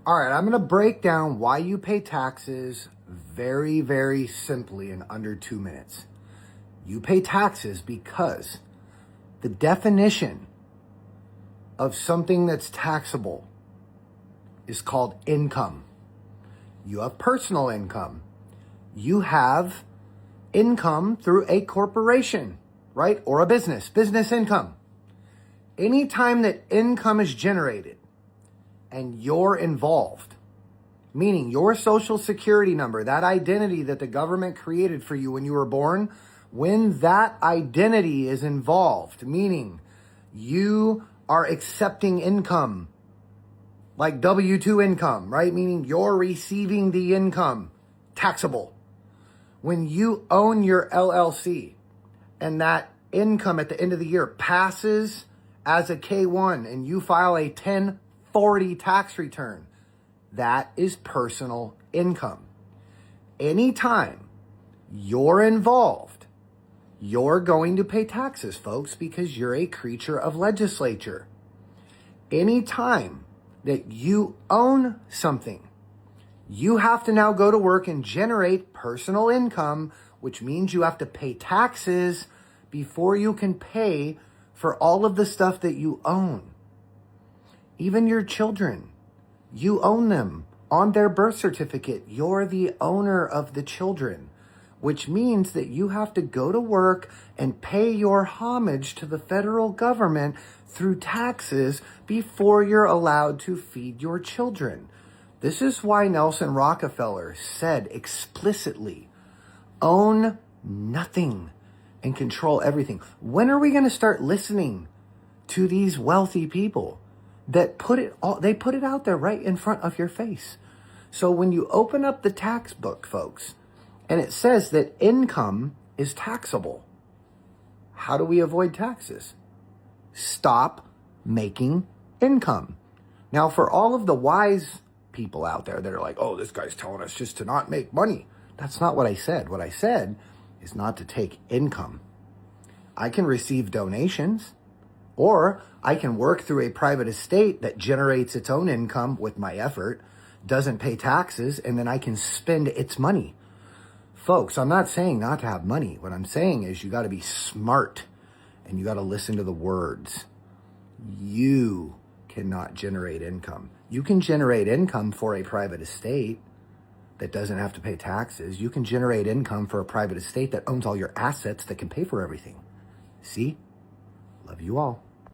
All right, I'm going to break down why you pay taxes very, very simply in under 2 minutes. You pay taxes because the definition of something that's taxable is called income. You have personal income. You have income through a corporation, right? Or a business income. Anytime that income is generated and you're involved, meaning your social security number, that identity that the government created for you when you were born, when that identity is involved, meaning you are accepting income, like W-2 income, right? Meaning you're receiving the income, taxable. When you own your LLC and that income at the end of the year passes as a K-1 and you file a 1040 tax return, that is personal income. Anytime you're involved, you're going to pay taxes, folks, because you're a creature of legislature. Anytime that you own something, you have to now go to work and generate personal income, which means you have to pay taxes before you can pay for all of the stuff that you own. Even your children, you own them on their birth certificate. You're the owner of the children, which means that you have to go to work and pay your homage to the federal government through taxes before you're allowed to feed your children. This is why Nelson Rockefeller said explicitly, own nothing and control everything. When are we going to start listening to these wealthy people that put it out there right in front of your face? So when you open up the tax book, folks, and it says that income is taxable, how do we avoid taxes? Stop making income. Now, for all of the wise people out there that are like, oh, this guy's telling us just to not make money. That's not what I said. What I said is not to take income. I can receive donations, or I can work through a private estate that generates its own income with my effort, doesn't pay taxes, and then I can spend its money. Folks, I'm not saying not to have money. What I'm saying is you got to be smart and you got to listen to the words. You cannot generate income. You can generate income for a private estate that doesn't have to pay taxes. You can generate income for a private estate that owns all your assets that can pay for everything. See? Love you all.